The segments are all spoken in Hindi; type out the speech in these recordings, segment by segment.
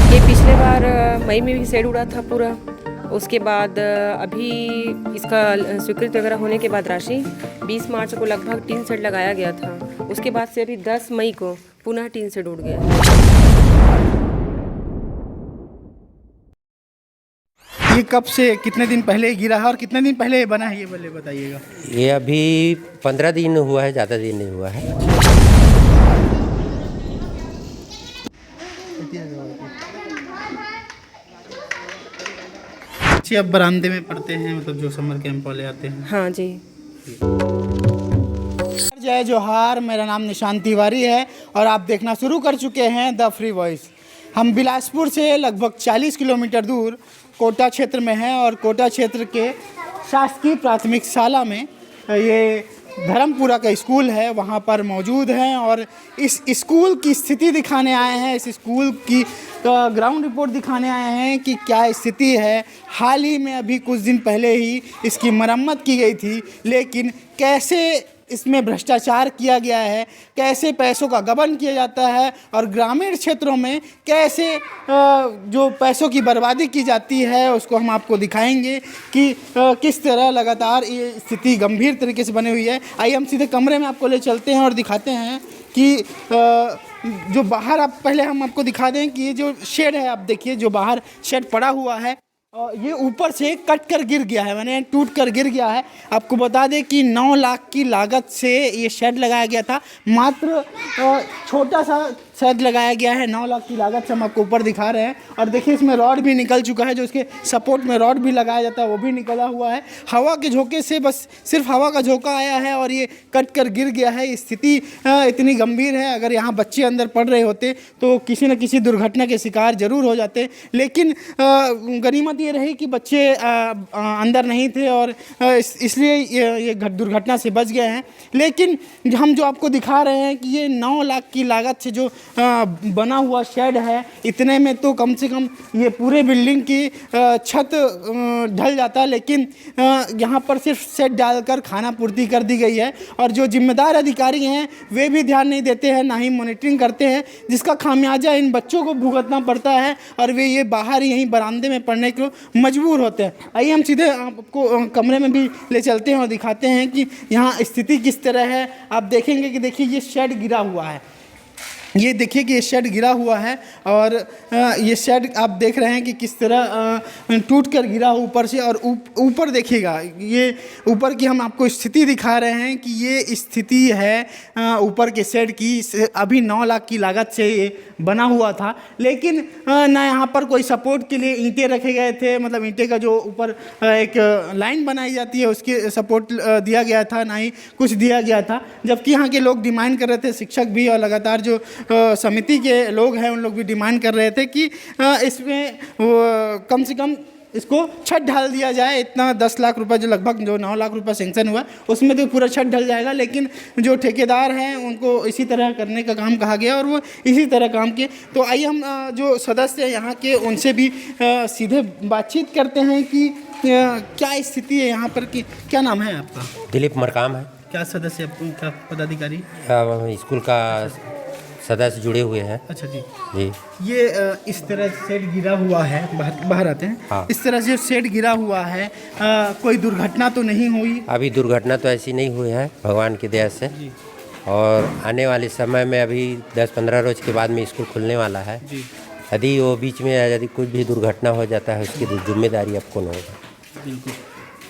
ये पिछले बार मई में भी शेड उड़ा था पूरा। उसके बाद अभी इसका स्वीकृति वगैरह होने के बाद राशि 20 मार्च को लगभग टीन शेड लगाया गया था। उसके बाद से अभी 10 मई को पुनः टीन शेड उड़ गया। ये कब से कितने दिन पहले गिरा है और कितने दिन पहले बना है, ये बोले बताइएगा। ये अभी 15 दिन हुआ है, ज़्यादा दिन नहीं हुआ है। बच्चे अब बरामदे में पढ़ते हैं, मतलब जो समर कैंप वाले आते हैं। हाँ जी। जय जोहार, मेरा नाम निशांत तिवारी है और आप देखना शुरू कर चुके हैं द फ्री वॉइस। हम बिलासपुर से लगभग 40 किलोमीटर दूर कोटा क्षेत्र में हैं और कोटा क्षेत्र के शासकीय प्राथमिक शाला में ये धर्मपुरा का स्कूल है, वहाँ पर मौजूद हैं और इस स्कूल की स्थिति दिखाने आए हैं। इस स्कूल की ग्राउंड रिपोर्ट दिखाने आए हैं कि क्या स्थिति है। हाल ही में अभी कुछ दिन पहले ही इसकी मरम्मत की गई थी, लेकिन कैसे इसमें भ्रष्टाचार किया गया है, कैसे पैसों का गबन किया जाता है और ग्रामीण क्षेत्रों में कैसे जो पैसों की बर्बादी की जाती है, उसको हम आपको दिखाएंगे कि किस तरह लगातार ये स्थिति गंभीर तरीके से बनी हुई है। आइए हम सीधे कमरे में आपको ले चलते हैं और दिखाते हैं कि जो बाहर आप पहले हम आपको दिखा दें कि ये जो शेड है, आप देखिए जो बाहर शेड पड़ा हुआ है, ये ऊपर से कट कर गिर गया है, मैंने टूट कर गिर गया है। आपको बता दें कि 9 लाख की लागत से ये शेड लगाया गया था। मात्र छोटा सा शेड लगाया गया है, 9 लाख की लागत से हम आपको ऊपर दिखा रहे हैं। और देखिए इसमें रॉड भी निकल चुका है, जो इसके सपोर्ट में रॉड भी लगाया जाता है वो भी निकला हुआ है। हवा के झोंके से बस सिर्फ हवा का झोंका आया है और ये कट कर गिर गया है। स्थिति इतनी गंभीर है, अगर यहाँ बच्चे अंदर पढ़ रहे होते तो किसी न किसी दुर्घटना के शिकार जरूर हो जाते। लेकिन गनीमत ये रही कि बच्चे अंदर नहीं थे और इसलिए ये दुर्घटना से बच गए हैं। लेकिन हम जो आपको दिखा रहे हैं कि ये 9 लाख की लागत से जो बना हुआ शेड है, इतने में तो कम से कम ये पूरे बिल्डिंग की छत ढल जाता। लेकिन यहाँ पर सिर्फ शेड डालकर खाना पूर्ति कर दी गई है और जो जिम्मेदार अधिकारी हैं वे भी ध्यान नहीं देते हैं, ना ही मॉनिटरिंग करते हैं, जिसका खामियाजा इन बच्चों को भुगतना पड़ता है और वे ये बाहर यहीं बरामदे में पढ़ने को मजबूर होते हैं। आइए हम सीधे आपको कमरे में भी ले चलते हैं और दिखाते हैं कि यहाँ स्थिति किस तरह है। आप देखेंगे कि देखिए ये शेड गिरा हुआ है, ये देखिए कि ये शेड गिरा हुआ है और ये शेड आप देख रहे हैं कि किस तरह टूट कर गिरा ऊपर से। और ऊपर देखिएगा, ये ऊपर की हम आपको स्थिति दिखा रहे हैं कि ये स्थिति है ऊपर के शेड की। अभी 9 लाख की लागत से ये बना हुआ था, लेकिन ना यहाँ पर कोई सपोर्ट के लिए ईंटें रखे गए थे, मतलब ईंटे का जो ऊपर एक लाइन बनाई जाती है उसकी सपोर्ट दिया गया था, ना ही कुछ दिया गया था। जबकि यहाँ के लोग डिमांड कर रहे थे, शिक्षक भी और लगातार जो समिति के लोग हैं उन लोग भी डिमांड कर रहे थे कि इसमें कम से कम इसको छत ढाल दिया जाए। इतना 10 लाख रुपए जो लगभग जो 9 लाख रुपए सेंक्शन हुआ उसमें तो पूरा छत ढल जाएगा, लेकिन जो ठेकेदार हैं उनको इसी तरह करने का काम कहा गया और वो इसी तरह काम किए। तो आइए हम जो सदस्य हैं यहाँ के उनसे भी सीधे बातचीत करते हैं कि क्या स्थिति है यहाँ पर, कि क्या नाम है आपका? दिलीप मरकाम है। क्या सदस्य का पदाधिकारी? स्कूल का सदस्य जुड़े हुए हैं। अच्छा जी जी। ये इस तरह शेड गिरा हुआ है, बाहर आते हैं। हाँ। इस तरह से शेड गिरा हुआ है, कोई दुर्घटना तो नहीं हुई? अभी दुर्घटना तो ऐसी नहीं हुई है भगवान की दया से। और आने वाले समय में अभी 10-15 रोज के बाद में स्कूल खुलने वाला है। यदि वो बीच में यदि कुछ भी दुर्घटना हो जाता है उसकी जिम्मेदारी अब कौन होगा? बिल्कुल।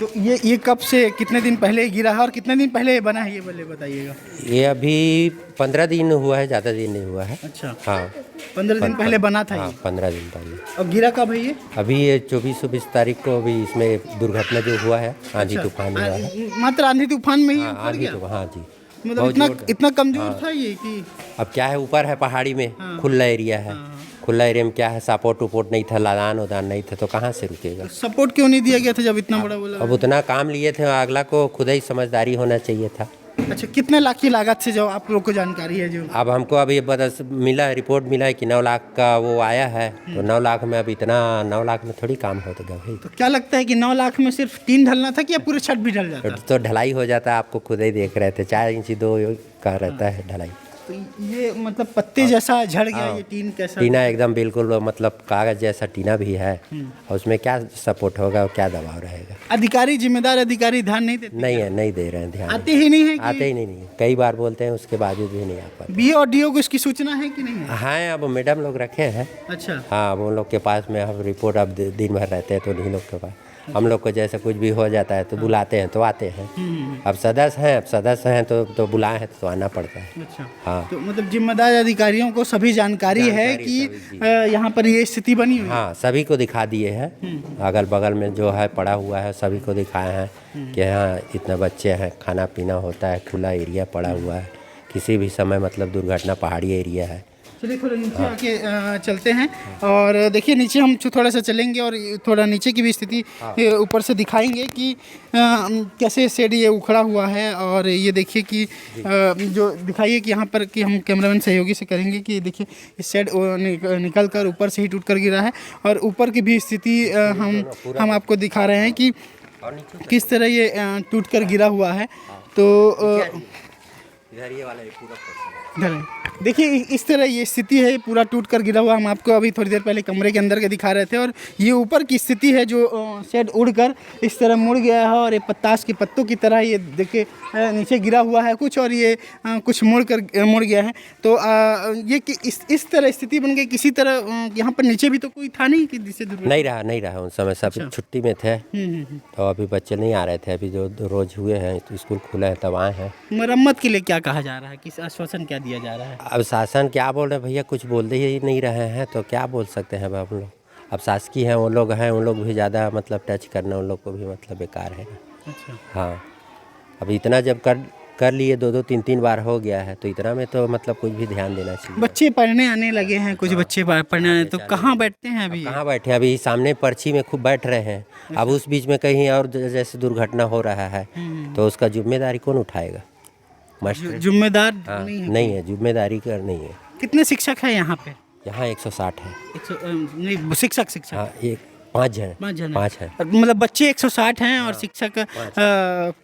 तो ये कब से कितने दिन पहले गिरा है और कितने दिन पहले बना है, ये बोले बताइएगा। ये अभी 15 दिन हुआ है, ज़्यादा दिन नहीं हुआ है। अच्छा। हाँ, 15 दिन पहले बना था। हाँ, 15 दिन पहले। और गिरा कब है ये? अभी ये 24-20 तारीख को अभी इसमें दुर्घटना जो हुआ है, आंधी तूफान हुआ है। मात्र आंधी तूफान में ही आंधी तूफान, हाँ जी। मतलब इतना कमजोर था ये कि अब क्या है, ऊपर है पहाड़ी में, खुला एरिया है। खुला एरिया में क्या है, सपोर्ट उपोर्ट नहीं था, लादान उदान नहीं था, तो कहाँ से रुकेगा? सपोर्ट क्यों नहीं दिया गया था जब इतना बड़ा बोला? अब उतना काम लिए थे, अगला को खुद ही समझदारी होना चाहिए था। अच्छा, कितने लाख की लागत से जो आप लोग को जानकारी है? जो अब हमको अभी मिला, रिपोर्ट मिला है कि 9 लाख का वो आया है। तो 9 लाख में अब इतना 9 लाख में थोड़ी काम होगा भाई। तो क्या लगता है कि 9 लाख में सिर्फ टीन ढलना था कि या पूरे छत भी ढल जाता? तो ढलाई हो जाता है, आपको खुद ही देख रहे थे, 4 इंच 2 का रहता है ढलाई। तो ये मतलब पत्ते जैसा झड़ गया, ये टीन कैसा? टीना एकदम बिल्कुल मतलब कागज जैसा टीना भी है, और उसमें क्या सपोर्ट होगा और क्या दबाव रहेगा। अधिकारी, जिम्मेदार अधिकारी ध्यान नहीं देते? नहीं है, नहीं दे रहे हैं ध्यान, आते ही नहीं है कि? आते ही नहीं, कई बार बोलते हैं उसके बावजूद भी नहीं आ पाते। बीओ और डीओ को इसकी सूचना है कि नहीं है? हाँ, अब मैडम लोग रखे हैं। अच्छा। हाँ, अब उन लोग के पास में अब रिपोर्ट अब दिन भर रहते हैं, तो उन्हीं लोग के पास। हम लोग को जैसे कुछ भी हो जाता है तो बुलाते हैं तो आते हैं। अब सदस्य हैं तो बुलाए हैं तो आना पड़ता है। अच्छा। हाँ, तो मतलब जिम्मेदार अधिकारियों को सभी जानकारी है कि यहाँ पर ये स्थिति बनी हुई है? हाँ, सभी को दिखा दिए हैं, अगल बगल में जो है पड़ा हुआ है सभी को दिखाए हैं कि हाँ इतने बच्चे हैं, खाना पीना होता है, खुला एरिया पड़ा हुआ है, किसी भी समय मतलब दुर्घटना, पहाड़ी एरिया है। चलिए थोड़ा नीचे आके चलते हैं और देखिए नीचे हम थोड़ा सा चलेंगे और थोड़ा नीचे की भी स्थिति ऊपर से दिखाएंगे कि कैसे शेड ये उखड़ा हुआ है। और ये देखिए कि जो दिखाइए कि यहाँ पर कि हम कैमरामैन सहयोगी से करेंगे कि देखिए इस शेड निकल कर ऊपर से ही टूट कर गिरा है और ऊपर की भी स्थिति हम आपको दिखा रहे हैं कि किस तरह ये टूट कर गिरा हुआ है। तो इधर ये वाला पूरा देखिए इस तरह ये स्थिति है, पूरा टूट कर गिरा हुआ। हम आपको अभी थोड़ी देर पहले कमरे के अंदर के दिखा रहे थे और ये ऊपर की स्थिति है जो शेड उड़कर इस तरह मुड़ गया है और ये ताश के पत्तों की तरह ये देखिए नीचे गिरा हुआ है कुछ, और ये कुछ मुड़ गया है। तो ये कि इस तरह स्थिति बन गई। किसी तरह यहाँ पर नीचे भी तो कोई था नहीं कि जिससे नहीं रहा उन समय सब छुट्टी में थे, तो अभी बच्चे नहीं आ रहे थे। अभी जो रोज हुए हैं तो स्कूल खुले हैं तब आए हैं। मरम्मत के लिए क्या कहा जा रहा है, किस आश्वासन क्या दिया जा रहा है? अब शासन क्या बोल रहे हैं भैया, कुछ बोलते ही नहीं रहे हैं, तो क्या बोल सकते हैं अब हम लोग। अब शासकीय हैं वो लोग हैं, उन लोग भी ज़्यादा मतलब टच करना उन लोग को भी मतलब बेकार है। अच्छा। हाँ, अब इतना जब कर लिए 2-2 3-3 बार हो गया है तो इतना में तो मतलब कुछ भी ध्यान देना चाहिए। बच्चे पढ़ने आने लगे हैं, कुछ बच्चे पढ़ने आने, तो कहाँ बैठते हैं अभी? कहाँ बैठे, अभी सामने पर्ची में खूब बैठ रहे हैं। अब उस बीच में कहीं और जैसे दुर्घटना हो रहा है तो उसका जिम्मेदारी कौन उठाएगा? मास्टर जिम्मेदार नहीं है, जिम्मेदारी का नहीं है। कितने शिक्षक हैं यहाँ पे? यहाँ 160 है। नहीं, शिक्षक हाँ, एक 5 हैं। 5 हैं, मतलब बच्चे 160 हैं और शिक्षक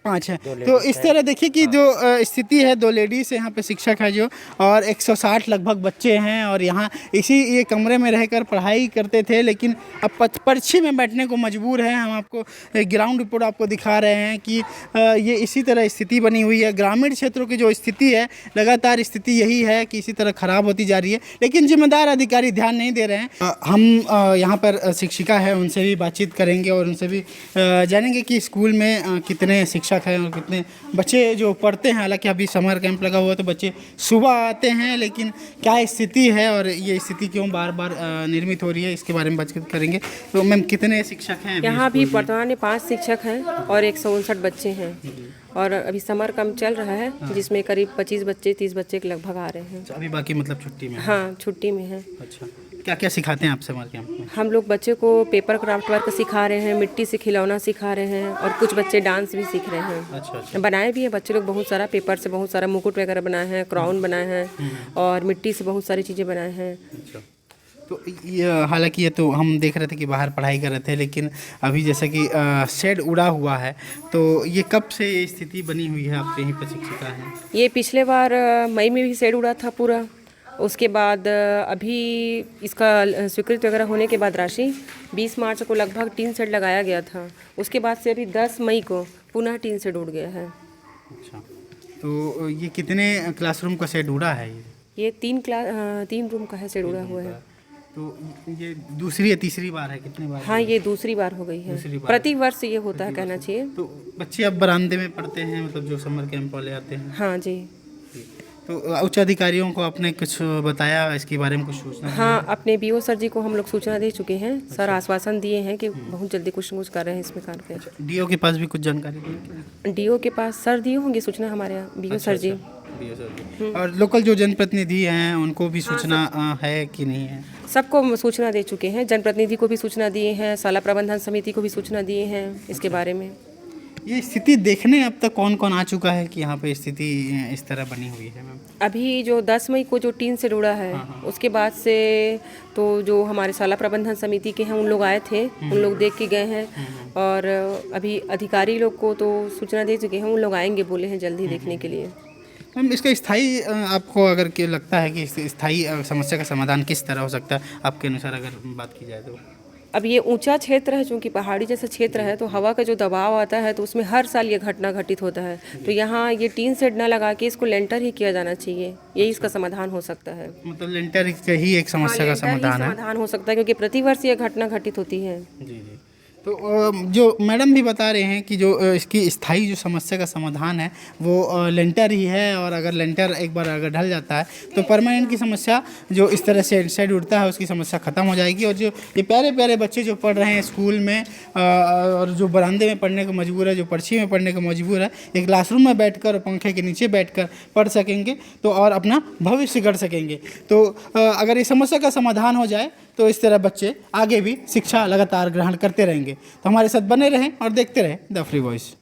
5 हैं। तो इस तरह देखिए कि जो स्थिति है, 2 लेडीज यहाँ पे शिक्षक है जो, और 160 लगभग बच्चे हैं और यहाँ इसी ये कमरे में रहकर पढ़ाई करते थे, लेकिन अब पर्ची में बैठने को मजबूर है। हम आपको ग्राउंड रिपोर्ट आपको दिखा रहे हैं कि ये इसी तरह स्थिति बनी हुई है। ग्रामीण क्षेत्रों की जो स्थिति है, लगातार स्थिति यही है कि इसी तरह ख़राब होती जा रही है, लेकिन जिम्मेदार अधिकारी ध्यान नहीं दे रहे हैं। हम यहाँ पर शिक्षिका है, उनसे भी बातचीत करेंगे और उनसे भी जानेंगे कि स्कूल में कितने शिक्षक हैं और कितने बच्चे जो पढ़ते हैं। हालांकि अभी समर कैंप लगा हुआ है तो बच्चे सुबह आते हैं, लेकिन क्या स्थिति है और ये स्थिति क्यों बार बार निर्मित हो रही है, इसके बारे में बातचीत करेंगे। तो मैम कितने शिक्षक हैं? यहाँ अभी वर्तमान में 5 शिक्षक हैं और 159 बच्चे हैं और अभी समर कैंप चल रहा है जिसमें करीब 25 बच्चे 30 बच्चे के लगभग आ रहे हैं। अभी बाकी मतलब छुट्टी में? हाँ, छुट्टी में है। अच्छा, क्या क्या सिखाते हैं आप समर कैंप में? हम लोग बच्चे को पेपर क्राफ्ट वर्क सिखा रहे हैं, मिट्टी से खिलौना सिखा रहे हैं और कुछ बच्चे डांस भी सीख रहे हैं। अच्छा। बनाए भी हैं बच्चे लोग बहुत सारा, पेपर से बहुत सारा मुकुट वगैरह बनाए हैं, क्राउन बनाए हैं और मिट्टी से बहुत सारी चीज़ें बनाए हैं। अच्छा। तो ये हालांकि ये तो हम देख रहे थे कि बाहर पढ़ाई कर रहे थे, लेकिन अभी जैसा कि शेड उड़ा हुआ है, तो ये कब से ये स्थिति बनी हुई है? आप यहीं पर शिक्षिका हैं। ये पिछले बार मई में भी शेड उड़ा था पूरा। उसके बाद अभी इसका स्वीकृति वगैरह होने के बाद राशि 20 मार्च को लगभग टीन शेड लगाया गया था। उसके बाद से अभी 10 मई को पुनः टीन शेड उड़ गया है। अच्छा, तो ये कितने क्लासरूम का शेड उड़ा है? ये 3 रूम का है शेड उड़ा हुआ है। तो ये दूसरी या तीसरी बार है? कितनी बार? हाँ, ये दूसरी बार हो गई है। प्रति वर्ष ये होता है, कहना चाहिए। तो बच्चे अब बरामदे में पढ़ते हैं, मतलब जो समर कैंप वाले आते हैं? हाँ जी। तो उच्च अधिकारियों को आपने कुछ बताया इसके बारे में, कुछ सूचना? हाँ, अपने बीओ सर जी को हम लोग सूचना दे चुके हैं। सर आश्वासन दिए हैं कि बहुत जल्दी कुछ न कुछ कर रहे हैं इसमें कार्य। डीओ के पास भी कुछ जानकारी दी? डीओ के पास सर दिए होंगे सूचना, हमारे यहाँ बीओ सर जी। और लोकल जो जनप्रतिनिधि हैं उनको भी सूचना है कि नहीं है? सबको सूचना दे चुके हैं, जनप्रतिनिधि को भी सूचना दिए हैं, शाला प्रबंधन समिति को भी सूचना दिए हैं इसके बारे में। ये स्थिति देखने अब तक कौन कौन आ चुका है कि यहाँ पे स्थिति इस तरह बनी हुई है मैम? अभी जो 10 मई को जो टीन से जुड़ा है, उसके बाद से तो जो हमारे शाला प्रबंधन समिति के हैं उन लोग आए थे, उन लोग देख के गए हैं और अभी अधिकारी लोग को तो सूचना दे चुके हैं, उन लोग आएंगे बोले हैं जल्दी देखने के लिए। मैम इसका स्थायी आपको अगर के लगता है कि स्थायी समस्या का समाधान किस तरह हो सकता है आपके अनुसार अगर बात की जाए तो? अब ये ऊंचा क्षेत्र है, चूंकि पहाड़ी जैसा क्षेत्र है, तो हवा का जो दबाव आता है तो उसमें हर साल ये घटना घटित होता है। तो यहाँ ये टीन शेड ना लगा के इसको लेंटर ही किया जाना चाहिए, यही इसका समाधान हो सकता है। मतलब लेंटर ही एक समस्या का समाधान है। समाधान हो सकता है, क्योंकि प्रतिवर्ष ये घटना घटित होती है। जी जी। तो जो मैडम भी बता रहे हैं कि जो इसकी स्थायी जो समस्या का समाधान है वो लेंटर ही है, और अगर लेंटर एक बार अगर ढल जाता है तो परमानेंट की समस्या जो इस तरह से शेड उड़ता है उसकी समस्या ख़त्म हो जाएगी। और जो ये प्यारे प्यारे बच्चे जो पढ़ रहे हैं स्कूल में और जो बरामदे में पढ़ने को मजबूर है, जो पर्ची में पढ़ने को मजबूर है, एक क्लासरूम में बैठकर पंखे के नीचे बैठकर पढ़ सकेंगे तो और अपना भविष्य गढ़ सकेंगे। तो अगर इस समस्या का समाधान हो जाए तो इस तरह बच्चे आगे भी शिक्षा लगातार ग्रहण करते रहेंगे। तो हमारे साथ बने रहें और देखते रहें द फ्री वॉइस।